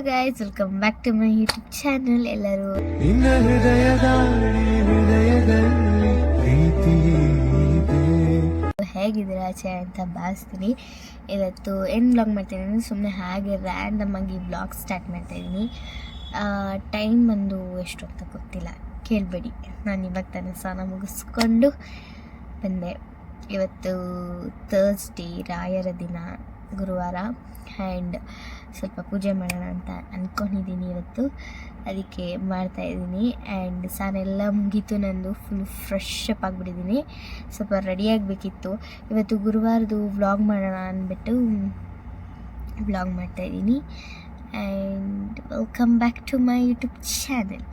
Guys, welcome back to my YouTube channel. ಎಲ್ಲರೂ ಹೇಗಿದ್ದೀರಾ ಆಚೆ ಅಂತ ಭಾವಿಸ್ತೀನಿ. ಇವತ್ತು ಏನು ಬ್ಲಾಗ್ ಮಾಡ್ತೀನಿ ಅಂದರೆ ಸುಮ್ಮನೆ ಹಾಗೆ ರ್ಯಾಂಡಮ್ ಆಗಿ ಬ್ಲಾಗ್ ಸ್ಟಾರ್ಟ್ ಮಾಡ್ತಾ ಇದ್ದೀನಿ. ಟೈಮ್ ಒಂದು ಎಷ್ಟು ಅಂತ ಗೊತ್ತಿಲ್ಲ, ಕೇಳಬೇಡಿ. ನಾನು ಇವಾಗ ತಾನೇ ಸ್ನಾನ ಮುಗಿಸ್ಕೊಂಡು ಬಂದೆ. ಇವತ್ತು ಥರ್ಸ್ಡೇ, ರಾಯರ ದಿನ, ಗುರುವಾರ. ಆ್ಯಂಡ್ ಸ್ವಲ್ಪ ಪೂಜೆ ಮಾಡೋಣ ಅಂತ ಅಂದ್ಕೊಂಡಿದ್ದೀನಿ ಇವತ್ತು, ಅದಕ್ಕೆ ಮಾಡ್ತಾಯಿದ್ದೀನಿ. ಆ್ಯಂಡ್ ಸಾನೆಲ್ಲ ಮುಗೀತು, ನಂದು ಫುಲ್ ಫ್ರೆಶ್ ಅಪ್ ಆಗಿಬಿಟ್ಟಿದ್ದೀನಿ. ಸ್ವಲ್ಪ ರೆಡಿಯಾಗಬೇಕಿತ್ತು. ಇವತ್ತು ಗುರುವಾರದು ವ್ಲಾಗ್ ಮಾಡೋಣ ಅಂದ್ಬಿಟ್ಟು ವ್ಲಾಗ್ ಮಾಡ್ತಾಯಿದ್ದೀನಿ. And welcome back to my YouTube channel.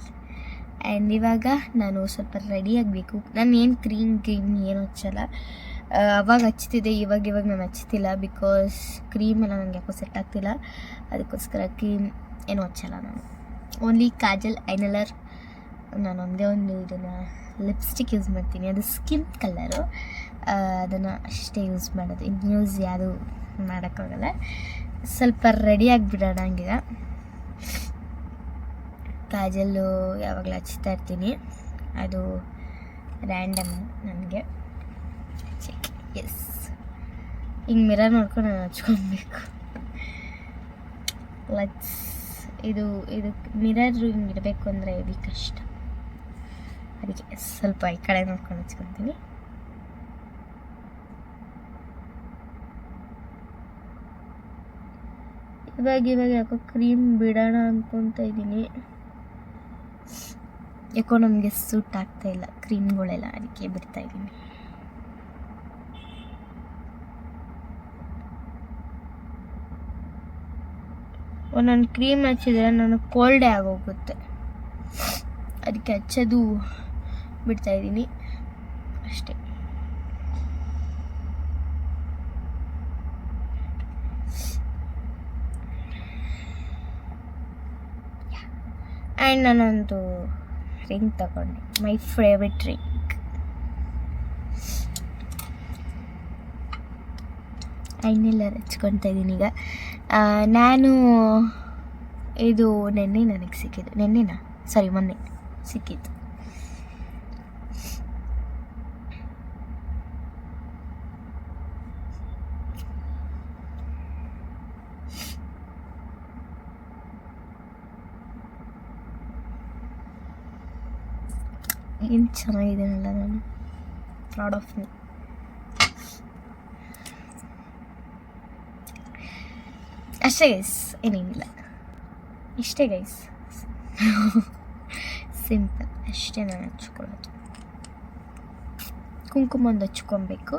And ಇವಾಗ ನಾನು ಸ್ವಲ್ಪ ರೆಡಿ ಆಗಬೇಕು. ನಾನು ಏನು ಕ್ರೀಮ್ ಏನು ಹಚ್ಚಲ್ಲ. ಅವಾಗ ಹಚ್ತಿದ್ದೆ, ಇವಾಗ ನಾನು ಹಚ್ತಿಲ್ಲ. ಬಿಕಾಸ್ ಕ್ರೀಮ್ ಎಲ್ಲ ನನಗೆ ಯಾಕೋ ಸೆಟ್ ಆಗ್ತಿಲ್ಲ. ಅದಕ್ಕೋಸ್ಕರ ಕ್ರೀಮ್ ಏನೂ ಹಚ್ಚಲ್ಲ ನಾನು. ಓನ್ಲಿ ಕಾಜಲ್, ಐನೈಲರ್, ನಾನು ಒಂದು ಇದನ್ನು ಲಿಪ್ಸ್ಟಿಕ್ ಯೂಸ್ ಮಾಡ್ತೀನಿ. ಅದು ಸ್ಕಿನ್ ಕಲರು, ಅದನ್ನು ಅಷ್ಟೇ ಯೂಸ್ ಮಾಡೋದು. ಇನ್ನು ಯೂಸ್ ಯಾವುದು ಮಾಡೋಕ್ಕಾಗಲ್ಲ. ಸ್ವಲ್ಪ ರೆಡಿ ಆಗಿಬಿಡೋಣ ಹಂಗೀಗ. ಕಾಜಲ್ಲು ಯಾವಾಗಲೂ ಹಚ್ತಾ ಇರ್ತೀನಿ, ಅದು ರ್ಯಾಂಡಮ್ ನನಗೆ. ಎಸ್, ಹಿಂಗೆ ಮಿರರ್ ನೋಡ್ಕೊಂಡು ನಾನು ಹಚ್ಕೊಬೇಕು. ಇದು ಮಿರರ್ ಹಿಂಗೆ ಇರಬೇಕು ಅಂದರೆ ಇದು ಕಷ್ಟ. ಅದಕ್ಕೆ ಸ್ವಲ್ಪ ಈ ಕಡೆ ನೋಡ್ಕೊಂಡು ಹಚ್ಕೊತೀನಿ. ಇವಾಗ ಯಾಕೋ ಕ್ರೀಮ್ ಬಿಡೋಣ ಅಂದ್ಕೊತಾ ಇದ್ದೀನಿ. ಯಾಕೋ ನಮಗೆ ಸೂಟ್ ಆಗ್ತಾಯಿಲ್ಲ ಕ್ರೀಮ್ಗಳೆಲ್ಲ, ಅದಕ್ಕೆ ಬಿಡ್ತಾಯಿದ್ದೀನಿ. ಒಂದೊಂದು ಕ್ರೀಮ್ ಹಚ್ಚಿದ್ರೆ ನನಗೆ ಕೋಲ್ಡೇ ಆಗೋಗುತ್ತೆ, ಅದಕ್ಕೆ ಹಚ್ಚೋದು ಬಿಡ್ತಾಯಿದ್ದೀನಿ ಅಷ್ಟೇ. ಆ್ಯಂಡ್ ನಾನೊಂದು ರಿಂಗ್ ತಗೊಂಡೆ, ಮೈ ಫೇವ್ರೆಟ್ ರಿಂಗ್. ಐನೆಲ್ಲರ್ ಹಚ್ಕೊತಾ ಇದ್ದೀನಿ ಈಗ. ನಾನು ಇದು ನನಗೆ ಸಿಕ್ಕಿದ್ದು, ಮೊನ್ನೆ ಸಿಕ್ಕಿದ್ದು. ಏನು ಚೆನ್ನಾಗಿದ್ದೀನಲ್ಲ ನಾನು, ಪ್ರೌಡ್ ಆಫ್ ಮೀ. ಅಷ್ಟೇ ಗೈಸ್, ಏನೇನಿಲ್ಲ, ಇಷ್ಟೇ ಗೈಸ್. ಸಿಂಪಲ್ ಅಷ್ಟೇ ನಾನು ಹಚ್ಕೊಳ್ಳೋದು. ಕುಂಕುಮ ಒಂದು ಹಚ್ಕೊಬೇಕು,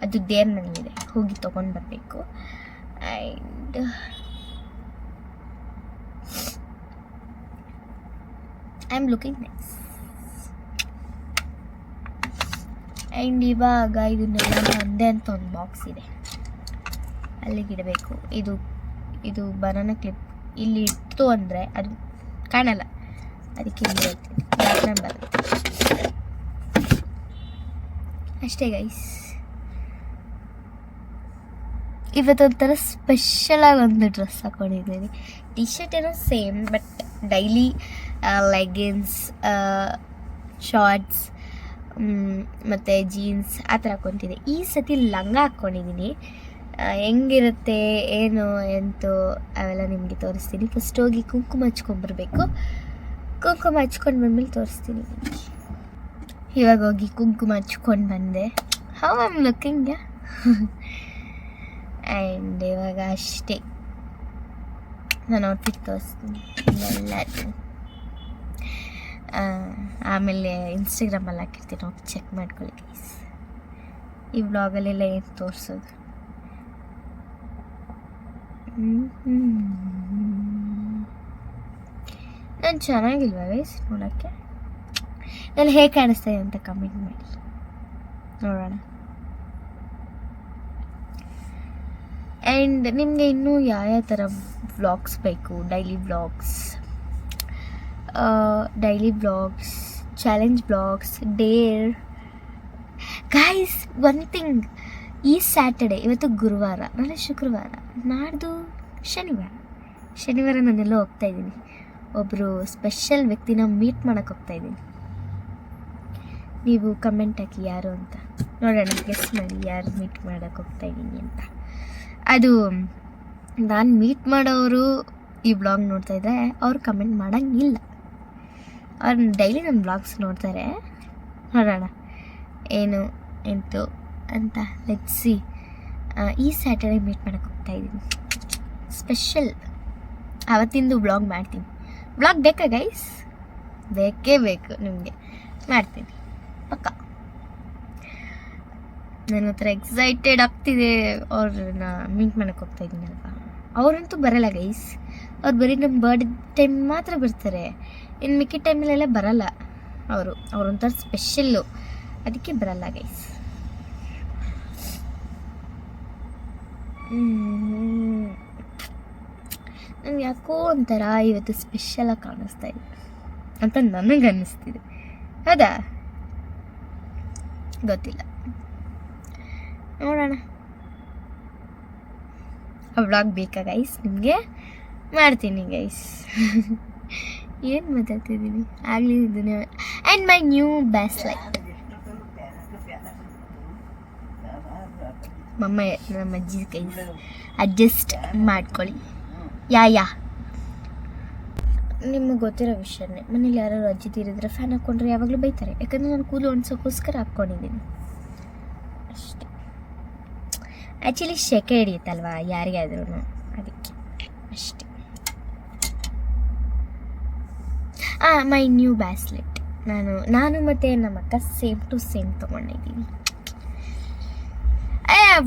ಅದು ದೇವ್ರ ಮನೆಗಿದೆ, ಹೋಗಿ ತೊಗೊಂಡು ಬರಬೇಕು. And I am looking nice. And ಇವಾಗ ಇದನ್ನೆಲ್ಲ ಒಂದೇ ಅಂತ ಒಂದು ಬಾಕ್ಸ್ ಇದೆ, ಅಲ್ಲಿಗಿಡಬೇಕು. ಇದು ಬನಾನಾ ಕ್ಲಿಪ್ ಇಲ್ಲಿ ಇತ್ತು ಅಂದರೆ ಅದು ಕಾಣಲ್ಲ, ಅದಕ್ಕೆ ಇಲ್ಲಿ ಇರ್ತೀನಿ, ಬರುತ್ತೆ ಅಷ್ಟೇ ಗೈಸ್. ಇವತ್ತೊಂಥರ ಸ್ಪೆಷಲಾಗಿ ಒಂದು ಡ್ರೆಸ್ ಹಾಕ್ಕೊಂಡಿದ್ದೀನಿ. ಟಿ ಶರ್ಟ್ ಏನೋ same, but daily leggings, shorts ಮತ್ತು ಜೀನ್ಸ್ ಆ ಥರ ಹಾಕ್ಕೊತಿದ್ದೆ. ಈ ಸತಿ ಲಂಗ ಹಾಕ್ಕೊಂಡಿದ್ದೀನಿ. ಹೆಂಗಿರುತ್ತೆ ಏನು ಎಂತೋ ಅವೆಲ್ಲ ನಿಮಗೆ ತೋರಿಸ್ತೀನಿ. ಫಸ್ಟ್ ಹೋಗಿ ಕುಂಕುಮ ಹಚ್ಕೊಂಡ್ಬರ್ಬೇಕು. ಕುಂಕುಮ ಹಚ್ಕೊಂಡು ಬಂದಮೇಲೆ ತೋರಿಸ್ತೀನಿ. ಇವಾಗ ಹೋಗಿ ಕುಂಕುಮ ಹಚ್ಕೊಂಡು ಬಂದೆ. How I am looking. And ಇವಾಗ ಅಷ್ಟೇ, ನಾನು ಔಟ್ಫಿಟ್ ತೋರಿಸ್ತೀನಿ ಎಲ್ಲ. ಆಮೇಲೆ ಇನ್ಸ್ಟಾಗ್ರಾಮಲ್ಲಿ ಹಾಕಿರ್ತೀನಿ, ಹೋಗಿ ಚೆಕ್ ಮಾಡ್ಕೊಳ್ಳಿ ಗೈಸ್. ಈ ವ್ಲಾಗಲ್ಲೆಲ್ಲ ಏನು ತೋರಿಸೋದು. ನಾನು ಚೆನ್ನಾಗಿಲ್ವಾ ಗೈಸ್ ನೋಡೋಕ್ಕೆ? ನಾನು ಹೇಗೆ ಕಾಣಿಸ್ತಾಯಿದೆ ಅಂತ ಕಮೆಂಟ್ ಮಾಡಿ ನೋಡೋಣ. ಆ್ಯಂಡ್ ನಿಮಗೆ ಇನ್ನೂ ಯಾವ ಥರ ವ್ಲಾಗ್ಸ್ ಬೇಕು? Daily vlogs, challenge vlogs, Deere. Guys, one thing, ಈ ಸ್ಯಾಟರ್ಡೆ, ಇವತ್ತು ಗುರುವಾರ, ನಾಳೆ ಶುಕ್ರವಾರ, ನಾಡ್ದು ಶನಿವಾರ. ಶನಿವಾರ ನಾನೆಲ್ಲೋ ಹೋಗ್ತಾಯಿದ್ದೀನಿ, ಒಬ್ಬರು ಸ್ಪೆಷಲ್ ವ್ಯಕ್ತಿನ ಮೀಟ್ ಮಾಡೋಕ್ಕೆ ಹೋಗ್ತಾಯಿದ್ದೀನಿ. ನೀವು ಕಮೆಂಟ್ ಹಾಕಿ ಯಾರು ಅಂತ ನೋಡೋಣ, ಗೆಸ್ ಮಾಡಿ ಯಾರು ಮೀಟ್ ಮಾಡೋಕ್ಕೆ ಹೋಗ್ತಾಯಿದ್ದೀನಿ ಅಂತ. ಅದು ನಾನು ಮೀಟ್ ಮಾಡೋರು ಈ ಬ್ಲಾಗ್ ನೋಡ್ತಾಯಿದ್ರೆ ಅವ್ರು ಕಮೆಂಟ್ ಮಾಡೋಂಗಿಲ್ಲ, ಅವ್ರು ಡೈಲಿ ನನ್ನ ಬ್ಲಾಗ್ಸ್ ನೋಡ್ತಾರೆ. ನೋಡೋಣ ಏನು ಎಂತು ಅಂತ. Let's see. ಈ ಸ್ಯಾಟರ್ಡೇ ಮೀಟ್ ಮಾಡೋಕ್ಕೆ ಹೋಗ್ತಾಯಿದ್ದೀನಿ, ಸ್ಪೆಷಲ್. ಅವತ್ತಿಂದು ಬ್ಲಾಗ್ ಮಾಡ್ತೀನಿ. ಬ್ಲಾಗ್ ಬೇಕಾ ಗೈಸ್? ಬೇಕೇ ಬೇಕು ನಿಮಗೆ, ಮಾಡ್ತೀನಿ ಪಕ್ಕ. ನನ್ನ ಹತ್ರ ಎಕ್ಸೈಟೆಡ್ ಆಗ್ತಿದೆ. ಅವ್ರನ್ನ ಮೀಟ್ ಮಾಡೋಕ್ಕೆ ಹೋಗ್ತಾಯಿದ್ದೀನಲ್ವ. ಅವರಂತೂ ಬರಲ್ಲ ಗೈಸ್, ಅವ್ರು ಬರೀ ನಮ್ಮ ಬರ್ಡೇ ಟೈಮ್ ಮಾತ್ರ ಬರ್ತಾರೆ, ಇನ್ನು ಮಿಕ್ಕಿ ಟೈಮಲ್ಲೆಲ್ಲ ಬರಲ್ಲ. ಅವರೊಂಥರ ಸ್ಪೆಷಲ್ಲು, ಅದಕ್ಕೆ ಬರಲ್ಲ ಗೈಸ್. ನಂಗೆ ಯಾಕೋ ಒಂಥರ ಇವತ್ತು ಸ್ಪೆಷಲಾಗಿ ಕಾಣಿಸ್ತಾ ಇದೆ ಅಂತ ನನಗೆ ಅನ್ನಿಸ್ತಿದೆ. ಹೌದಾ? ಗೊತ್ತಿಲ್ಲ, ನೋಡೋಣ. ಆ ವ್ಲಾಗ್ ಬೇಕಾ ಗೈಸ್ ನಿಮಗೆ? ಮಾಡ್ತೀನಿ ಗೈಸ್. ಏನು ಮಾತಾಡ್ತಿದ್ದೀನಿ ಆಗಲಿ ಇದನ್ನೇ. And my new bracelet. ನಮ್ಮ ಅಜ್ಜಿ ಕೈ ಅಡ್ಜಸ್ಟ್ ಮಾಡ್ಕೊಳ್ಳಿ. ಯಾ ನಿಮಗೆ ಗೊತ್ತಿರೋ ವಿಷಯನೇ, ಮನೇಲಿ ಯಾರು ಅಜ್ಜಿ ತೀರಿದ್ರೆ ಫ್ಯಾನ್ ಹಾಕ್ಕೊಂಡ್ರೆ ಯಾವಾಗಲೂ ಬೈತಾರೆ, ಯಾಕಂದರೆ ನಾನು ಕೂದಲು ಒಣಸೋಕ್ಕೋಸ್ಕರ ಹಾಕ್ಕೊಂಡಿದ್ದೀನಿ ಅಷ್ಟೇ. ಆ್ಯಕ್ಚುಲಿ ಸೆಕೆ ಹಿಡಿಯುತ್ತಲ್ವ ಯಾರಿಗಾದ್ರೂ, ಅದಕ್ಕೆ ಅಷ್ಟೇ. ಮೈ ನ್ಯೂ ಬ್ಯಾಸ್ಲೆಟ್ ನಾನು ಮತ್ತು ನಮ್ಮ ಅಕ್ಕ ಸೇಮ್ ಟು ಸೇಮ್ ತೊಗೊಂಡಿದ್ದೀನಿ.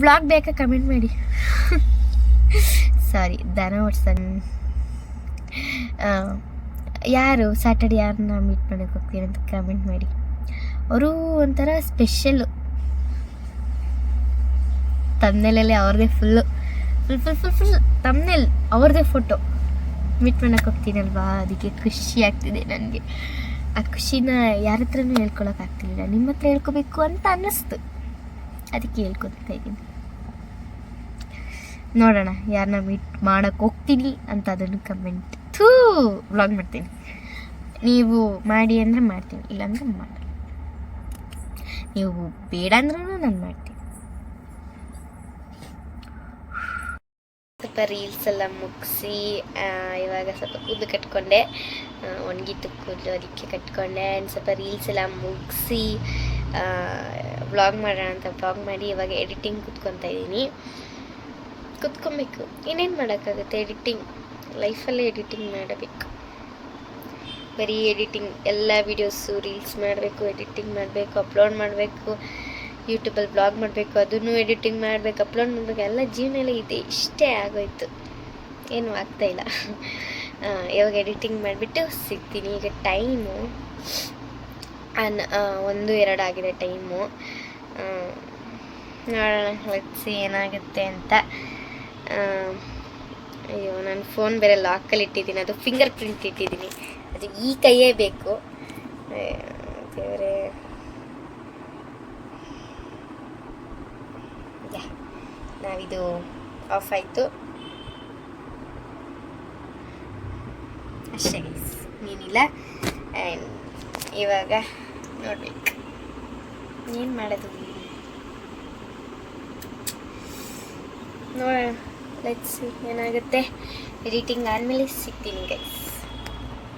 ವ್ಲಾಗ್ ಬೇಕಾ? ಕಮೆಂಟ್ ಮಾಡಿ. ಸಾರಿ, ದನ ಓಡ್ಸಂಗ್. ಯಾರು ಸ್ಯಾಟರ್ಡೆ ಯಾರನ್ನ ಮೀಟ್ ಮಾಡೋಕ್ಕೆ ಹೋಗ್ತೀನಿ ಅಂತ ಕಮೆಂಟ್ ಮಾಡಿ. ಅವರು ಒಂಥರ ಸ್ಪೆಷಲ್ಲು. ತಮ್ನೇಲಲ್ಲಿ ಅವ್ರದ್ದೇ ಫುಲ್ ತಮ್ನೇಲ್ ಅವ್ರದ್ದೇ ಫೋಟೋ. ಮೀಟ್ ಮಾಡೋಕ್ಕೆ ಹೋಗ್ತೀನಲ್ವಾ, ಅದಕ್ಕೆ ಖುಷಿ ಆಗ್ತಿದೆ ನನಗೆ. ಆ ಖುಷಿನ ಯಾರ ಹತ್ರನೂ ಹೇಳ್ಕೊಳಕ್ಕಾಗ್ತಿಲ್ಲ, ನಿಮ್ಮ ಹತ್ರ ಹೇಳ್ಕೊಬೇಕು ಅಂತ ಅನ್ನಿಸ್ತು, ಅದಕ್ಕೆ ಹೇಳ್ಕೊತಾ ಇದ್ದೀನಿ. ನೋಡೋಣ ಯಾರನ್ನ ಮೀಟ್ ಮಾಡೋಕ್ಕೆ ಹೋಗ್ತೀನಿ ಅಂತ ಅದನ್ನು ಕಮೆಂಟ್ ವ್ಲಾಗ್ ಮಾಡ್ತೀನಿ. ನೀವು ಮಾಡಿ ಅಂದರೆ ಮಾಡ್ತೀನಿ, ಇಲ್ಲಾಂದ್ರೆ ಮಾಡಲ್ಲ. ನೀವು ಬೇಡ ಅಂದ್ರೂ ನಾನು ಮಾಡ್ತೀನಿ. ಸ್ವಲ್ಪ ರೀಲ್ಸ್ ಎಲ್ಲ ಮುಗಿಸಿ ಇವಾಗ ಸ್ವಲ್ಪ ಕೂದಲು ಕಟ್ಕೊಂಡೆ, ಒಣಗಿತ್ತು ಕೂದಲು, ಅದಕ್ಕೆ ಕಟ್ಕೊಂಡೆ. ಆ್ಯಂಡ್ ಸ್ವಲ್ಪ ರೀಲ್ಸ್ ಎಲ್ಲ ಮುಗಿಸಿ ವ್ಲಾಗ್ ಮಾಡೋಣ ಅಂತ ವ್ಲಾಗ್ ಮಾಡಿ ಇವಾಗ ಎಡಿಟಿಂಗ್ ಕುತ್ಕೊಬೇಕು. ಇನ್ನೇನು ಮಾಡೋಕ್ಕಾಗುತ್ತೆ, ಎಡಿಟಿಂಗ್ ಲೈಫಲ್ಲೇ ಎಡಿಟಿಂಗ್ ಮಾಡಬೇಕು. ಬರೀ ಎಡಿಟಿಂಗ್, ಎಲ್ಲ ವೀಡಿಯೋಸು ರೀಲ್ಸ್ ಮಾಡಬೇಕು, ಎಡಿಟಿಂಗ್ ಮಾಡಬೇಕು, ಅಪ್ಲೋಡ್ ಮಾಡಬೇಕು, ಯೂಟ್ಯೂಬಲ್ಲಿ ಬ್ಲಾಗ್ ಮಾಡಬೇಕು, ಅದನ್ನು ಎಡಿಟಿಂಗ್ ಮಾಡಬೇಕು, ಅಪ್ಲೋಡ್ ಮಾಡಬೇಕು, ಎಲ್ಲ ಜೀವನ ಇದೆ. ಇಷ್ಟೇ ಆಗೋಯ್ತು, ಏನೂ ಆಗ್ತಾಯಿಲ್ಲ. ಇವಾಗ ಎಡಿಟಿಂಗ್ ಮಾಡಿಬಿಟ್ಟು ಸಿಗ್ತೀನಿ. ಈಗ ಟೈಮು 1-2 ಆಗಿದೆ ಟೈಮು. ನೋಡೋಣ ಲೆಟ್ಸ್ ಏನಾಗುತ್ತೆ ಅಂತ. ಅಯ್ಯೋ, ನಾನು ಫೋನ್ ಬೇರೆ ಲಾಕಲ್ಲಿ ಇಟ್ಟಿದ್ದೀನಿ, ಅದು ಫಿಂಗರ್ ಪ್ರಿಂಟ್ ಇಟ್ಟಿದ್ದೀನಿ, ಅದು ಈ ಕೈಯೇ ಬೇಕು. ದೇವರೇ, ನಾವಿದು ಆಫ್ ಆಯಿತು ಅಷ್ಟೇ ಗೈಸ್, ನೀನಿಲ್ಲ. ಆ್ಯಂಡ್ ಇವಾಗ ನೋಡ್ಬೇಕು ಏನು ಮಾಡೋದು, ನೋಡೋಣ ಲೆಟ್ಸ್ ಸಿ ಏನಾಗುತ್ತೆ. ಎಡಿಟಿಂಗ್ ಆದಮೇಲೆ ಸಿಗ್ತೀನಿ ಗೈಸ್.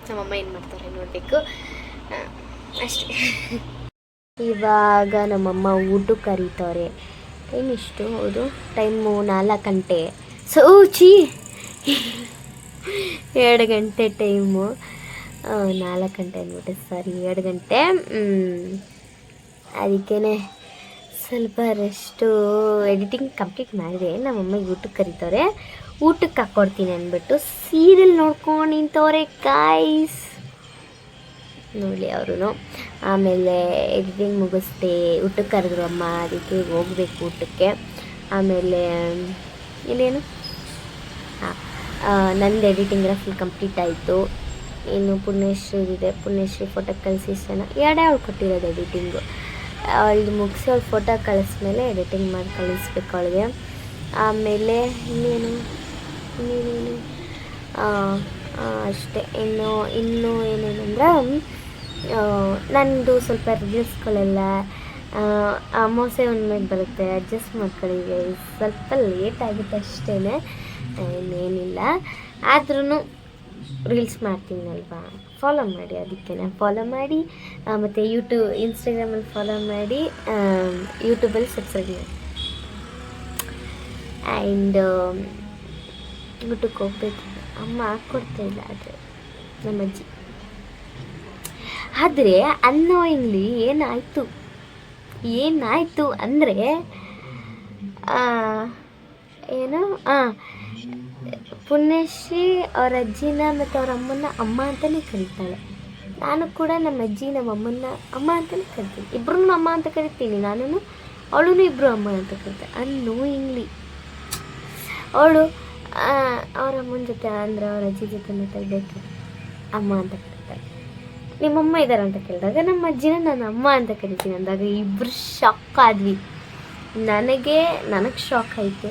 ನಮ್ಮಮ್ಮ ಏನು ಮಾಡ್ತಾರೆ ನೋಡಬೇಕು ಅಷ್ಟೇ. ಇವಾಗ ನಮ್ಮಮ್ಮ ಊಟಕ್ಕೆ ಕರೀತವ್ರೆ. ಟೈಮ್ ಇಷ್ಟು? ಹೌದು, ಟೈಮು 4 ಗಂಟೆ. ಸೂಚಿ 2 ಗಂಟೆ ಟೈಮು. 4 ಗಂಟೆ ಅಂದ್ಬಿಟ್ಟೆ, ಸಾರಿ 2 ಗಂಟೆ. ಅದಕ್ಕೇ ಸ್ವಲ್ಪ ರೆಸ್ಟು. ಎಡಿಟಿಂಗ್ ಕಂಪ್ಲೀಟ್ ಮಾಡಿದೆ. ನಮ್ಮಮ್ಮಗೆ ಊಟಕ್ಕೆ ಕರೀತವ್ರೆ, ಊಟಕ್ಕೆ ಹಾಕ್ಕೊಡ್ತೀನಿ ಅಂದ್ಬಿಟ್ಟು ಸೀರಿಯಲ್ ನೋಡ್ಕೊಂಡು ನಿಂತವ್ರೆ ಗಾಯ್ಸ್. ನೋಡಲಿ ಅವರು. ಆಮೇಲೆ ಎಡಿಟಿಂಗ್ ಮುಗಿಸ್ದೆ, ಊಟಕ್ಕೆ ಕರೆದ್ರು ಅಮ್ಮ, ಅದಕ್ಕೆ ಹೋಗ್ಬೇಕು ಊಟಕ್ಕೆ. ಆಮೇಲೆ ಇನ್ನೇನು, ನಂದು ಎಡಿಟಿಂಗ್ ಎಲ್ಲ ಫುಲ್ ಕಂಪ್ಲೀಟ್ ಆಯಿತು. ಇನ್ನು ಪುಣ್ಯಶ್ರೀದಿದೆ, ಪುಣ್ಯಶ್ರೀ ಫೋಟೋ ಕಳಿಸಿಸ್ತಾನೆ. ಅವಳು ಕೊಟ್ಟಿರೋದು ಎಡಿಟಿಂಗು. ಅವಳು ಮುಗಿಸಿ ಅವಳು ಫೋಟೋ ಕಳಿಸ್ಮೇಲೆ ಎಡಿಟಿಂಗ್ ಮಾಡಿ ಕಳಿಸ್ಬೇಕು ಅವಳಿಗೆ. ಆಮೇಲೆ ಇನ್ನೇನು ಅಷ್ಟೇ. ಇನ್ನೂ ಏನೇನಂದ್ರೆ ನನ್ನದು ಸ್ವಲ್ಪ ರೀಲ್ಸ್ಗಳೆಲ್ಲ ಅಮಾವಾಸ್ಯೆ ಹುಣ್ಣಿಮೆಗೆ ಬರುತ್ತೆ, ಅಡ್ಜಸ್ಟ್ ಮಾಡ್ಕೊಳ್ಳಿ. ಸ್ವಲ್ಪ ಲೇಟ್ ಆಗುತ್ತೆ ಅಷ್ಟೇ, ಇನ್ನೇನಿಲ್ಲ. ಆದ್ರೂ ರೀಲ್ಸ್ ಮಾಡ್ತೀನಲ್ವಾ, ಫಾಲೋ ಮಾಡಿ. ಅದಕ್ಕೆ ಫಾಲೋ ಮಾಡಿ, ಮತ್ತು ಇನ್ಸ್ಟಾಗ್ರಾಮಲ್ಲಿ ಫಾಲೋ ಮಾಡಿ, ಯೂಟ್ಯೂಬಲ್ಲಿ ಸಬ್ಸ್ಕ್ರೈಬ್ ಮಾಡಿ. ಆ್ಯಂಡ್ ಊಟಕ್ಕೆ ಹೋಗ್ಬೇಕು. ಅಮ್ಮ ಹಾಕ್ಕೊಡ್ತಾಯಿಲ್ಲ, ಆದರೆ ನಮ್ಮ ಅಜ್ಜಿ. ಆದರೆ ಅನ್ನೋಯಿಂಗ್ಲಿ ಏನಾಯಿತು ಅಂದರೆ ಏನು ಪುಣ್ಯಶ್ರೀ ಅವ್ರ ಅಜ್ಜಿನ ಮತ್ತು ಅವ್ರ ಅಮ್ಮನ ಅಮ್ಮ ಅಂತಲೇ ಕರೀತಾಳೆ. ನಾನು ಕೂಡ ನಮ್ಮ ಅಜ್ಜಿ ನಮ್ಮ ಅಮ್ಮನ ಅಮ್ಮ ಅಂತಲೇ ಕರಿತೀನಿ. ಇಬ್ಬರೂ ಅಮ್ಮ ಅಂತ ಕರಿತೀನಿ. ನಾನು ಅವಳು ಇಬ್ಬರು ಅಮ್ಮ ಅಂತ ಕರಿತಾಳೆ. ಅನ್ನೋಯಿಂಗ್ಲಿ ಅವಳು ಅವ್ರ ಅಮ್ಮನ ಜೊತೆ ಅಂದರೆ ಅವ್ರ ಅಜ್ಜಿ ಜೊತೆ ಮಾತಾಡಬೇಕು, ಅಮ್ಮ ಅಂತ ಕರೀತಾಳೆ. ನಿಮ್ಮಮ್ಮ ಇದ್ದಾರೆ ಅಂತ ಕೇಳಿದಾಗ ನಮ್ಮ ಅಜ್ಜಿನ ನಾನು ಅಮ್ಮ ಅಂತ ಕರಿತೀನಿ ಅಂದಾಗ ಇಬ್ಬರು ಶಾಕ್ ಆದ್ವಿ. ನನಗೆ ಶಾಕ್ ಆಯಿತು,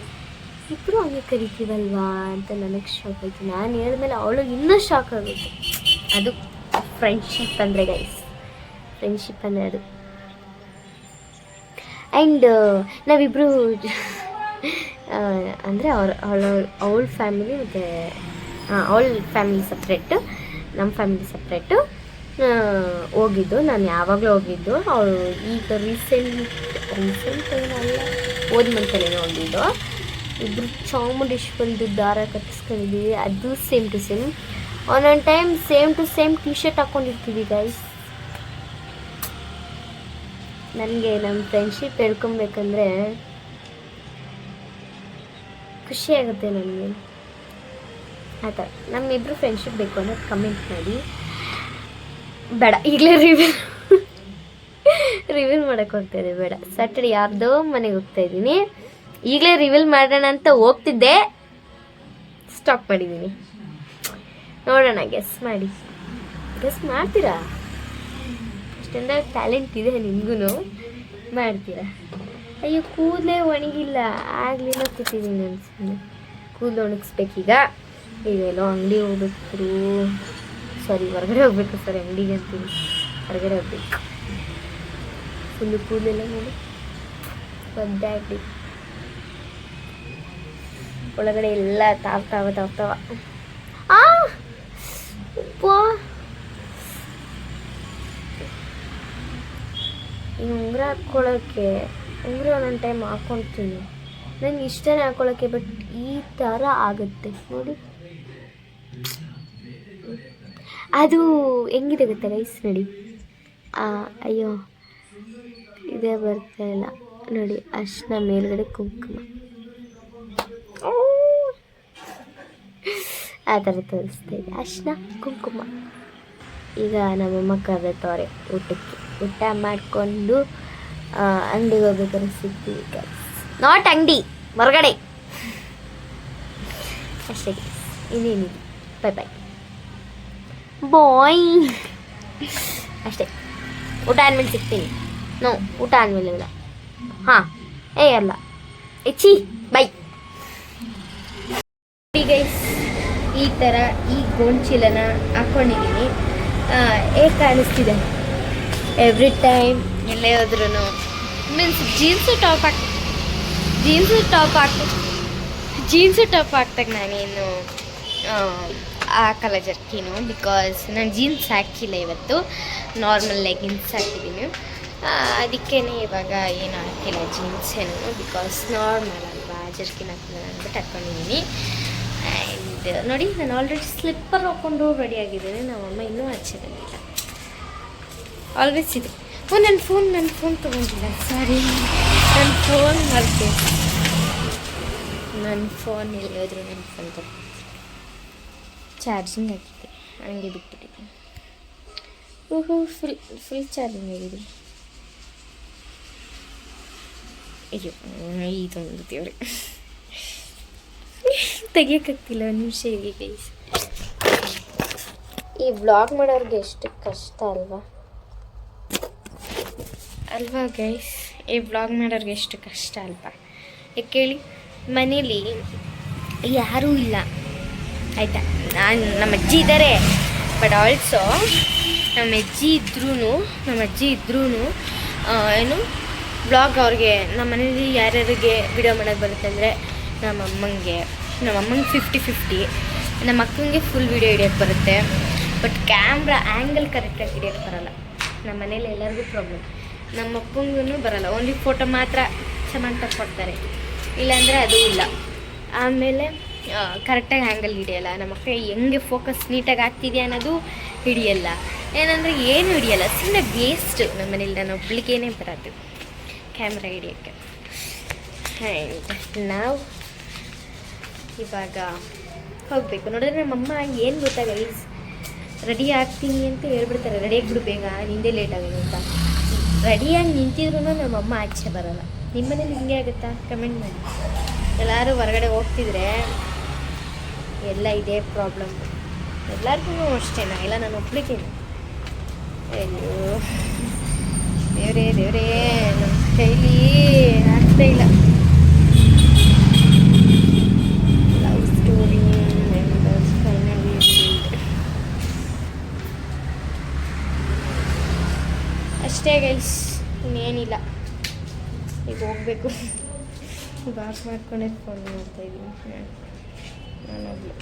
ಇಬ್ಬರು ಹಂಗೆ ಕರಿತೀವಲ್ವಾ ಅಂತ ನನಗೆ ಶಾಕ್ ಆಯಿತು. ನಾನು ಹೇಳಿದ್ಮೇಲೆ ಅವಳು ಇನ್ನೂ ಶಾಕ್ ಆಗುತ್ತೆ. ಅದು ಫ್ರೆಂಡ್ಶಿಪ್ ಅಂದರೆ ಗೈಸ್, ಫ್ರೆಂಡ್ಶಿಪ್ ಅಂದರೆ ಅದು. ಆ್ಯಂಡ್ ನಾವಿಬ್ಬರು ಅಂದರೆ ಅವಳ ಫ್ಯಾಮಿಲಿ ಮತ್ತು ಅವಳ ಫ್ಯಾಮಿಲಿ ಸಪ್ರೇಟು, ನಮ್ಮ ಫ್ಯಾಮಿಲಿ ಸಪ್ರೇಟು ಹೋಗಿದ್ದು. ನಾನು ಯಾವಾಗಲೂ ಹೋಗಿದ್ದು. ಅವಳು ಈಗ ರೀಸೆಂಟ್ ಏನಲ್ಲ, ಹೋದ ಮಂತಲ್ಲೇ ಹೋಗಿದ್ದು. ಇಬ್ಬರು ಚಾಮುಂಡೇಶ್ವರಿದು ದಾರ ಕಟ್ಟಿಸ್ಕೊಂಡಿದ್ದೀವಿ. ಅದು ಸೇಮ್ ಟು ಸೇಮ್. ಒಂದೊಂದು time same to same T shirt ಹಾಕ್ಕೊಂಡಿರ್ತೀವಿ ಗೈಸ್. ನನಗೆ ನಮ್ಮ ಫ್ರೆಂಡ್ಶಿಪ್ ಹೇಳ್ಕೊಬೇಕಂದ್ರೆ ಖುಷಿ ಆಗುತ್ತೆ ನನಗೆ. ಆ ಥರ ನಮ್ಮಿಬ್ಬರು ಫ್ರೆಂಡ್ಶಿಪ್ ಬೇಕು ಅನ್ನೋದು ಕಮೆಂಟ್ ಮಾಡಿ. ಬೇಡ, ಈಗಲೇ ರಿವೀಲ್ ಮಾಡೋಕ್ಕೆ ಹೋಗ್ತಾಯಿದ್ದೆ, ಬೇಡ. ಸ್ಯಾಟರ್ಡೆ ಯಾರ್ದೋ ಮನೆಗೆ ಹೋಗ್ತಾಯಿದ್ದೀನಿ. ಈಗಲೇ ರಿವೀಲ್ ಮಾಡೋಣ ಅಂತ ಹೋಗ್ತಿದ್ದೆ, ಸ್ಟಾಪ್ ಮಾಡಿದ್ದೀನಿ. ನೋಡೋಣ, ಗೆಸ್ ಮಾಡ್ತೀರಾ? ಅಷ್ಟೊಂದು ಟ್ಯಾಲೆಂಟ್ ಇದೆ ನಿಮಗೂ, ಮಾಡ್ತೀರಾ? ಅಯ್ಯೋ, ಕೂದಲೇ ಒಣಗಿಲ್ಲ, ಆಗಲಿಲ್ಲ, ಕೂತಿದ್ದೀನಿ ಅನ್ಸುತ್ತೆ. ಕೂದಲು ಒಣಗಿಸ್ಬೇಕೀಗ. ಈಗೆಲ್ಲೋ ಅಂಗಡಿ ಹೋಗ್ಬೇಕು, ಹೊರಗಡೆ ಹೋಗ್ಬೇಕು. ಅಂಗಡಿಗೆ ಅಂತೀನಿ, ಹೊರಗಡೆ ಹೋಗ್ಬೇಕು. ಫುಲ್ಲು ಕೂದಲೆಲ್ಲ ನೋಡಿ ಒದ್ದಾಡಿ ಒಳಗಡೆ ಎಲ್ಲ ತಾವ್ತಾವ. ಈ ಉಂಗುರ ಹಾಕ್ಕೊಳ್ಳೋಕ್ಕೆ, ಉಂಗುರ ಒಂದೊಂದು ಟೈಮ್ ಹಾಕ್ಕೊಳ್ತೀನಿ. ನನಗೆ ಇಷ್ಟನೇ ಹಾಕ್ಕೊಳ್ಳೋಕ್ಕೆ, ಬಟ್ ಈ ಥರ ಆಗುತ್ತೆ ನೋಡಿ. ಅದು ಹೆಂಗಿದೆ ಗೊತ್ತಾ ಗೈಸ್, ನೋಡಿ. ಅಯ್ಯೋ, ಇದೇ ಬರ್ತಾ ಇಲ್ಲ ನೋಡಿ. ಅರ್ಶಿನ ಮೇಲ್ಗಡೆ ಕುಂಕುಮ, ಆ ಥರ ತೋರಿಸ್ತಾ ಇದೆ. ಅರ್ಶಿನ ಕುಂಕುಮ. ಈಗ ನಮ್ಮಮ್ಮ ಕರೆದವ್ರೆ ಊಟ ಮಾಡಿಕೊಂಡು ಅಂಗಡಿಗೆ ಹೋಗ್ಬೇಕಾದ್ರೆ ಸಿಗ್ತೀವಿ ಗೈಸ್. ನಾಟ್ ಅಂಗಡಿ, ಹೊರಗಡೆ ಅಷ್ಟೇ ಗೈಸ್, ಇನ್ನೇನಿದೆ. ಬಾಯ್ ಬಾಯ್ ಅಷ್ಟೇ. ಊಟ ಆದ್ಮೇಲೆ ಸಿಗ್ತೀನಿ. ಊಟ ಆದಮೇಲೆ ಇಲ್ಲ. ಹಾಂ, ಅಲ್ಲ ಎಚ್ಚಿ ಬೈ ಗೈಸ್. ಈ ಥರ ಈ ಗೋಣ್ಚೀಲನ ಹಾಕ್ಕೊಂಡಿದ್ದೀನಿ. ಹೇಗೆ ಕಾಣಿಸ್ತಿದೆ? ಎವ್ರಿ ಟೈಮ್ ಎಲ್ಲೇ ಹೋದ್ರೂ ಮೀನ್ಸ್ ಜೀನ್ಸು ಟಾಪ್ ಹಾಕ್ದಾಗ ನಾನೇನು ಹಾಕಲ್ಲ ಜರ್ಕಿನು, ಬಿಕಾಸ್ ನಾನು ಜೀನ್ಸ್ ಹಾಕಿಲ್ಲ ಇವತ್ತು. ನಾರ್ಮಲ್ ಲೆಗಿನ್ಸ್ ಹಾಕಿದ್ದೀನಿ. ಅದಕ್ಕೇ ಇವಾಗ ಏನು ಹಾಕಿಲ್ಲ ಜೀನ್ಸ್ ಏನು, ಬಿಕಾಸ್ ನಾರ್ಮಲ್ ಅಲ್ವಾ, ಜರ್ಕಿನ್ ಹಾಕಿಲ್ಲ ಅಂದ್ಬಿಟ್ಟು ಹಾಕ್ಕೊಂಡಿದ್ದೀನಿ. ಆ್ಯಂಡ್ ನೋಡಿ, ನಾನು ಆಲ್ರೆಡಿ ಸ್ಲಿಪ್ಪರ್ ಹಾಕ್ಕೊಂಡು ರೆಡಿಯಾಗಿದ್ದೀನಿ. ನಮ್ಮಮ್ಮ ಇನ್ನೂ ಆಚೆ ಬಂದಿಲ್ಲ. ಆಲ್ವೇಸ್ ಇದೆ. ನನ್ನ ಫೋನ್ ತೊಗೊಂಡಿಲ್ಲ, ಸಾರಿ. ನನ್ನ ಫೋನ್ ಮರ್ತೆ. ನನ್ನ ಫೋನ್ ಎಲ್ಲಿ ಹೋದ್ರು ನನ್ನ ಫೋನ್ ತೊಗೊಂಡು ಚಾರ್ಜಿಂಗ್ ಹಾಕಿದ್ದೆ, ಹಂಗೆ ಬಿಟ್ಬಿಟ್ಟಿದ್ದೀನಿ. ಫುಲ್ ಚಾರ್ಜಿಂಗ್ ಆಗಿದೆ. ಅಯ್ಯೋ, ಇದೊಂದು ದೇವ್ರೆ, ತೆಗಿಯೋಕ್ಕಾಗ್ತಿಲ್ಲ. ಒಂದು ನಿಮಿಷ ಹೇಗೆ ಗೈಸ್. ಈ ವ್ಲಾಗ್ ಮಾಡೋರಿಗೆ ಎಷ್ಟು ಕಷ್ಟ ಅಲ್ವಾ ಗೈಸ್? ಈ ವ್ಲಾಗ್ ಮಾಡೋರಿಗೆ ಎಷ್ಟು ಕಷ್ಟ ಅಲ್ವಾ? ಯಾಕೆ ಹೇಳಿ, ಮನೇಲಿ ಯಾರೂ ಇಲ್ಲ. ಆಯಿತಾ. ನಮ್ಮ ಅಜ್ಜಿ ಇದ್ದಾರೆ, ಬಟ್ ಆಲ್ಸೋ ನಮ್ಮ ಅಜ್ಜಿ ಇದ್ರೂ ಏನು ಬ್ಲಾಗ್ ಅವ್ರಿಗೆ ನಮ್ಮ ಮನೇಲಿ ಯಾರ್ಯಾರಿಗೆ ವಿಡಿಯೋ ಮಾಡೋಕ್ಕೆ ಬರುತ್ತೆ ಅಂದರೆ ನಮ್ಮ ಅಮ್ಮಂಗೆ 50-50, ನಮ್ಮ ಅಕ್ಕಂಗೆ ಫುಲ್ ವಿಡಿಯೋ ಹಿಡಿಯೋಕ್ಕೆ ಬರುತ್ತೆ. ಬಟ್ ಕ್ಯಾಮ್ರಾ ಆ್ಯಂಗಲ್ ಕರೆಕ್ಟಾಗಿ ಹಿಡಿಯೋಕ್ಕೆ ಬರೋಲ್ಲ. ನಮ್ಮ ಮನೇಲಿ ಎಲ್ಲರಿಗೂ ಪ್ರಾಬ್ಲಮ್. ನಮ್ಮ ಅಪ್ಪಂಗೂ ಬರೋಲ್ಲ, ಓನ್ಲಿ ಫೋಟೋ ಮಾತ್ರ ಚೆನ್ನಾಗಿ ತಗೊಡ್ತಾರೆ, ಇಲ್ಲಾಂದರೆ ಅದು ಇಲ್ಲ. ಆಮೇಲೆ ಕರೆಕ್ಟಾಗಿ ಆ್ಯಂಗಲ್ ಹಿಡಿಯಲ್ಲ. ನಮ್ಮ ಅಕ್ಕ ಹೆಂಗೆ ಫೋಕಸ್ ನೀಟಾಗಿ ಆಗ್ತಿದೆಯಾ ಅನ್ನೋದು ಹಿಡಿಯಲ್ಲ. ಏನಂದರೆ ಏನು ಹಿಡಿಯಲ್ಲ, ಸುಮ್ಮನೆ ವೇಸ್ಟ್. ನಮ್ಮ ಮನೇಲಿ ನಾನು ಒಬ್ಳಿಗೇನೆ ಬರೋದು ಕ್ಯಾಮ್ರಾ ಹಿಡಿಯೋಕ್ಕೆ. ಆ್ಯಂಡ್ ನಾವು ಇವಾಗ ಹೋಗಬೇಕು. ನೋಡಿದ್ರೆ ನಮ್ಮಮ್ಮ ಏನು ಗೊತ್ತಾ ಗೈಸ್, ರೆಡಿ ಆಗ್ತೀನಿ ಅಂತ ಹೇಳ್ಬಿಡ್ತಾರೆ, ರೆಡಿಯಾಗಿ ಬಿಡು ಬೇಗ, ನಿಂದೇ ಲೇಟ್ ಆಗಿದೆ ಅಂತ. ರೆಡಿಯಾಗಿ ನಿಂತಿದ್ರು ನಮ್ಮಮ್ಮ ಆಚೆ ಬರೋಲ್ಲ. ನಿಮ್ಮ ಮನೇಲಿ ಹಿಂಗೆ ಆಗುತ್ತಾ? ಕಮೆಂಟ್ ಮಾಡಿ. ಎಲ್ಲರೂ ಹೊರಗಡೆ ಹೋಗ್ತಿದ್ರೆ ಎಲ್ಲ ಇದೇ ಪ್ರಾಬ್ಲಮ್, ಎಲ್ಲರಿಗೂ ಅಷ್ಟೇನಾ? ಇಲ್ಲ ನಾನು ಒಬ್ಳಿಗೇನೆ. ಅಯ್ಯೋ ದೇವರೇ ನಮ್ಮ ಕೈಲಿ ಆಗ್ತಾ ಇಲ್ಲ. ಲವ್ ಸ್ಟೋರಿ ಫೈನಲಿ ಅಷ್ಟೇ ಗೈಸ್, ಇನ್ನೇನಿಲ್ಲ. ಈಗ ಹೋಗ್ಬೇಕು. ಬಾಕ್ ಮಾಡ್ಕೊಂಡೆ ಫೋನ್ ಮಾಡ್ತಾಯಿದ್ದೀನಿ ನಾನೊಬ್ಳು.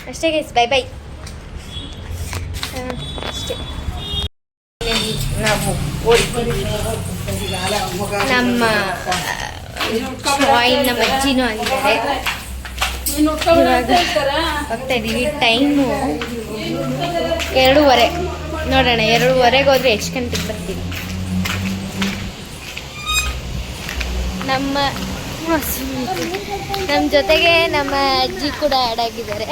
ಅಷ್ಟೇ ಗೈಸ್, ಬೈ. ಅಷ್ಟೇ. ನಾವು ನಮ್ಮ ಅಜ್ಜಿನೂ ಆಗಿದ್ದಾರೆ. ಇವಾಗ ಹೋಗ್ತಾ ಇದ್ದೀವಿ. ಟೈಮು 2:30. ನೋಡೋಣ 2:30 ಹೋದರೆ ಎಷ್ಟು ಗಂಟೆಗೆ ಬರ್ತೀವಿ. ನಮ್ಮ ಜೊತೆಗೆ ನಮ್ಮ ಅಜ್ಜಿ ಕೂಡ ಆ್ಯಡ್ ಆಗಿದ್ದಾರೆ.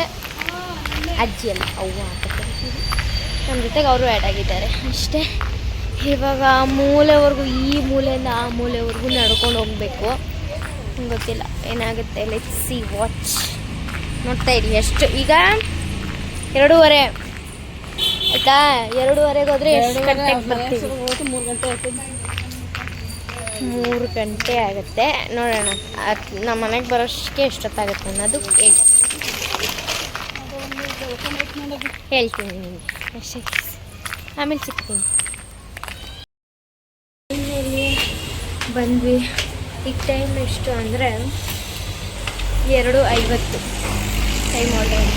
ಅಜ್ಜಿ ಅಲ್ಲ, ಅವ್ವ ಅಂತ ಕರಿತೀವಿ. ನಮ್ಮ ಜೊತೆಗೆ ಅವರು ಆ್ಯಡ್ ಆಗಿದ್ದಾರೆ ಅಷ್ಟೇ. ಇವಾಗ ಮೂಲೆವರೆಗೂ, ಈ ಮೂಲೆಯಿಂದ ಆ ಮೂಲೆವರೆಗೂ ನಡ್ಕೊಂಡು ಹೋಗಬೇಕು. ಗೊತ್ತಿಲ್ಲ ಏನಾಗುತ್ತೆ. ಲೆಟ್ಸ್ ಸಿ, ವಾಚ್ ನೋಡ್ತಾ ಇರಿ. ಎಷ್ಟು ಈಗ 2:30 ಆಯಿತಾ? 2:30 ಹೋದರೆ ಎಷ್ಟು ಗಂಟೆಗೆ ಬರ್ತೀವಿ? 3 ಗಂಟೆ ಆಗುತ್ತೆ. ನೋಡೋಣ ನಮ್ಮ ಮನೆಗೆ ಬರೋಷ್ಟಕ್ಕೆ ಎಷ್ಟೊತ್ತಾಗುತ್ತೆ ಅನ್ನೋದು ಹೇಳ್ತೀನಿ ನಿಮಗೆ ಅಷ್ಟೇ. ಆಮೇಲೆ ಸಿಗ್ತೀನಿ. ಬಂದ್ವಿ. ಈಗ ಟೈಮ್ ಎಷ್ಟು ಅಂದರೆ 2:50 ಟೈಮ್ ಆಲ್ರೆಡಿ.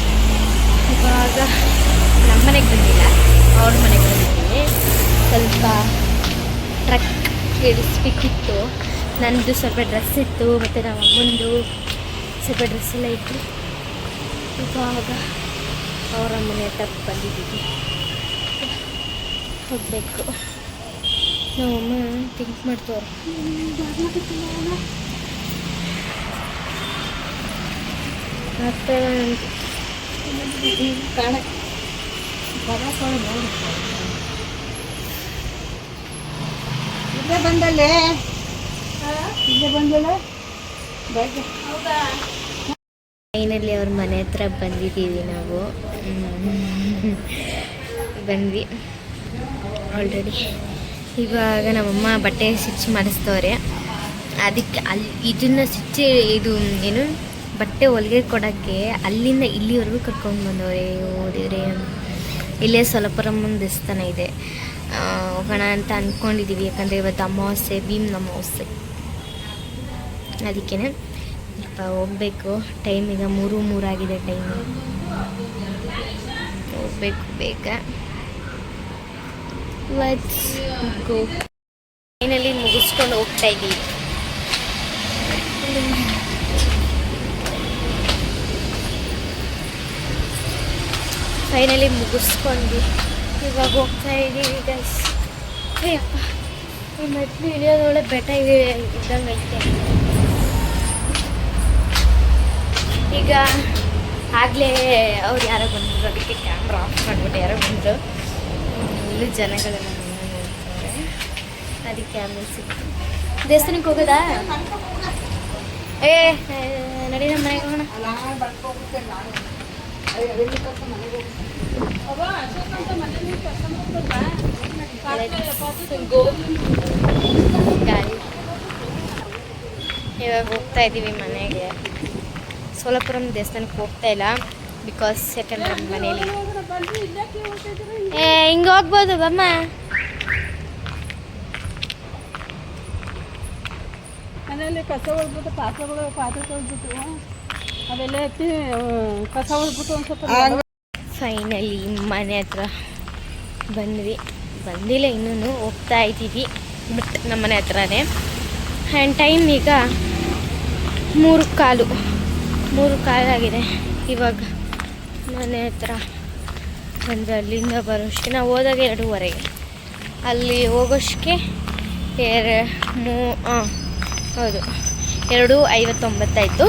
ಇವಾಗ ನಮ್ಮ ಮನೆಗೆ ಬಂದಿಲ್ಲ, ಅವ್ರ ಮನೆಗೆ ಬಂದಿದ್ದೀನಿ. ಸ್ವಲ್ಪ ಟ್ರಕ್ ಇಡಿಸ್ಬೇಕಿತ್ತು. ನನ್ನದು ಸ್ವಲ್ಪ ಡ್ರೆಸ್ ಇತ್ತು, ಮತ್ತು ನಮ್ಮ ಅಮ್ಮಂದು ಸ್ವಲ್ಪ ಡ್ರೆಸ್ ಎಲ್ಲ ಇತ್ತು. ಇವಾಗ ಅವರ ಮನೆ ಹತ್ರ ಬಂದಿದ್ದೀವಿ, ಹೋಗಬೇಕು. ನಮ್ಮಮ್ಮ ಥಿಂಕ್ ಮಾಡ್ತವ್ರು. ಬಂದಲ್ಲೇ ಫೈನಲಿ ಅವ್ರ ಮನೆ ಹತ್ರ ಬಂದಿದ್ದೀವಿ ನಾವು. ಬಂದ್ವಿ ಆಲ್ರೆಡಿ. ಇವಾಗ ನಮ್ಮಮ್ಮ ಬಟ್ಟೆ ಸ್ಟಿಚ್ ಮಾಡಿಸ್ತವ್ರೆ. ಅದಕ್ಕೆ ಇದನ್ನು ಇದು ಏನು ಬಟ್ಟೆ ಹೊಲಿಗೆ ಕೊಡೋಕ್ಕೆ ಅಲ್ಲಿಂದ ಇಲ್ಲಿವರೆಗೂ ಕರ್ಕೊಂಡು ಬಂದವ್ರೆ. ಓದಿದ್ರೆ ಇಲ್ಲೇ ಸ್ವಲ್ಪರಮ್ಮನ ದೇವಸ್ಥಾನ ಇದೆ, ಹೋಗೋಣ ಅಂತ ಅಂದ್ಕೊಂಡಿದ್ದೀವಿ. ಯಾಕಂದರೆ ಇವತ್ತು ಅಮಾವಾಸ್ಯೆ, ಭೀಮ್ ಅಮಾವಾಸ್ಯೆ, ಅದಕ್ಕೇ ಹೋಗಬೇಕು. ಟೈಮ್ ಈಗ 3:03 ಆಗಿದೆ. ಟೈಮು ಹೋಗಬೇಕು ಬೇಗ. Let's go. ಫೈನಲಿ ಮುಗಿಸ್ಕೊಂಡು ಹೋಗ್ತಾ ಇದ್ದೀವಿ. ಫೈನಲಿ ಮುಗಿಸ್ಕೊಂಡು ಇವಾಗ ಹೋಗ್ತಾ ಇದ್ದೀವಿ ಗೈಸ್. ಅಯ್ಯಪ್ಪ, ಈ ಮೆಟ್ಲು ಇಳಿಯೋದೊಳೆ ಬೆಟ್ಟ ಇದ್ದಂಗೆ ಐತೆ. ಈಗ ಆಗಲೇ ಅವ್ರು ಯಾರೋ ಬಂದರು, ಅದಕ್ಕೆ ಕ್ಯಾಮ್ರಾ ಆಫ್ ಮಾಡಿಬಿಟ್ಟು ಯಾರೋ ಬಂದರು. ಇಲ್ಲಿ ಜನಗಳೆಲ್ಲ ನೋಡ್ತಾರೆ, ಅದಕ್ಕೆ ಆಮೇಲೆ ಸಿಕ್ತು. ದೇವಸ್ಥಾನಕ್ಕೆ ಹೋಗೋದಾ? ನಡಿ, ನಮ್ಮ ಮನೆಗೆ ಹೋಗೋಣ. ಇವಾಗ ಹೋಗ್ತಾ ಇದ್ದೀವಿ ಮನೆಗೆ. ಸೋಲಾಪುರಂ ದೇವಸ್ಥಾನಕ್ಕೆ ಹೋಗ್ತಾ ಇಲ್ಲ, ಬಿಕಾಸ್ ಯಾಕಂದ್ರೆ ಮನೇಲಿ ಹಿಂಗೆ ಹೋಗ್ಬೋದು ಬಮ್ಮ. ಮನೆಯಲ್ಲಿ ಕಸ ಹೊಡ್ಬಿಟ್ಟು ಪಾತ್ರೆ ತೊಳ್ಬಿಟ್ಟು ಅವೆಲ್ಲ ಎತ್ತಿ ಕಸ ಹೊಡ್ಬಿಟ್ಟು ಒಂದು ಸ್ವಲ್ಪ. ಫೈನಲಿ ಮನೆ ಹತ್ರ ಬಂದಿಲ್ಲ ಇನ್ನೂ, ಹೋಗ್ತಾ ಇದ್ದೀವಿ. ಬಟ್ ನಮ್ಮ ಮನೆ ಹತ್ರನೇ. ಆ್ಯಂಡ್ ಟೈಮ್ ಈಗ 3:15 ಆಗಿದೆ. ಇವಾಗ ಮನೆ ಹತ್ರ ಅಂದರೆ ಅಲ್ಲಿಂದ ಬರೋಷ್ಟಕ್ಕೆ ನಾವು ಹೋದಾಗ 2:15, ಅಲ್ಲಿ ಹೋಗೋಷ್ಟಕ್ಕೆ ಹೌದು 2:59 ಆಯಿತು.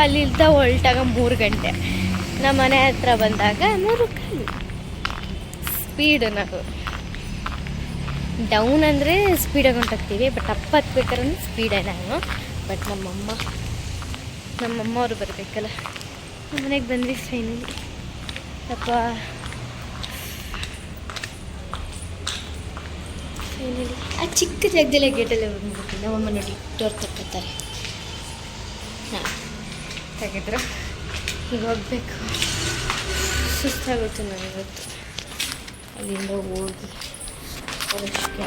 ಅಲ್ಲಿಂದ ಹೊರಟಾಗ 3 ಗಂಟೆ. ನಮ್ಮ ಮನೆ ಹತ್ರ ಬಂದಾಗ 3:15. ಸ್ಪೀಡು ನಾವು ಡೌನ್ ಅಂದರೆ ಸ್ಪೀಡಾಗಿ ಹೊಂಟೋಗ್ತೀವಿ, ಬಟ್ ಅಪ್ ಹತ್ಬೇಕಾದ್ರೆ ಸ್ಪೀಡೇ ನಾನು. ಬಟ್ ನಮ್ಮಮ್ಮ ಅವರು ಬರಬೇಕಲ್ಲ. ನಮ್ಮ ಮನೆಗೆ ಬಂದ್ವಿ ಫೈನಲಿ. ಅಪ್ಪ ಫೈನಲಿ ಆ ಚಿಕ್ಕ ಜಾಗದಲ್ಲೇ ಗೇಟಲ್ಲೇ ಬಂದ್ಬಿಟ್ಟು ನಮ್ಮಮ್ಮ ನೋಡಿ ಡೋರ್ ತಕ್ಕೋತಾರೆ. ಹಾಂ ತೆಗೆದ್ರು. ಈಗ ಹೋಗ್ಬೇಕು. ಸುಸ್ತಾಗುತ್ತೆ ನನಗಿವತ್ತು. ಅಲ್ಲಿಂದ ಹೋಗಿ ಅದಕ್ಕೆ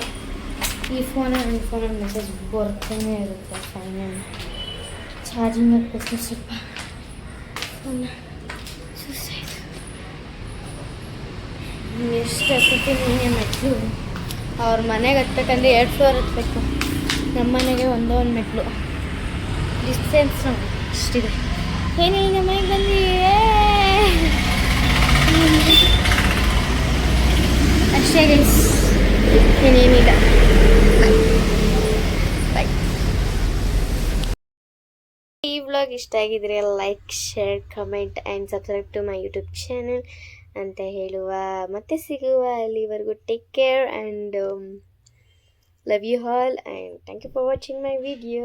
ಈ ಫೋನಲ್ಲಿ ಮೆಸೇಜ್ ಬರ್ತಾನೆ ಇರುತ್ತೆ. ಫೈನಲ್ ಚಾರ್ಜಿಂಗ್ ಹಾಕ್ಬೇಕು ಸ್ವಲ್ಪ. ಫೋನ್ ಸುಸ್ತಾಯಿತು. ಎಷ್ಟು ಹತ್ತೀನಿ ನೀನೇ ಮೆಟ್ಲು. ಅವ್ರ ಮನೆಗೆ ಹತ್ಬೇಕಂದ್ರೆ 2 ಫ್ಲೋರ್ ಹತ್ಬೇಕು. ನಮ್ಮ ಮನೆಗೆ ಒಂದು ಮೆಟ್ಲು ಡಿಸ್ಟೆನ್ಸ್ ಅಷ್ಟಿದೆ. ಏನಿಲ್ಲ, ನಮ್ಮ ಮನೆಗೆ ಬಂದು ಅಷ್ಟೇ ಗೈಸ್, ಏನೇನಿಲ್ಲ. ಬಾಯ್. ಈ ವ್ಲಾಗ್ ಇಷ್ಟ ಆಗಿದ್ರೆ like, share, comment and subscribe to my YouTube channel ಅಂತ ಹೇಳುವ. ಮತ್ತೆ ಸಿಗುವ. ಅಲ್ಲಿವರೆಗೂ take care and love you all and thank you for watching my video.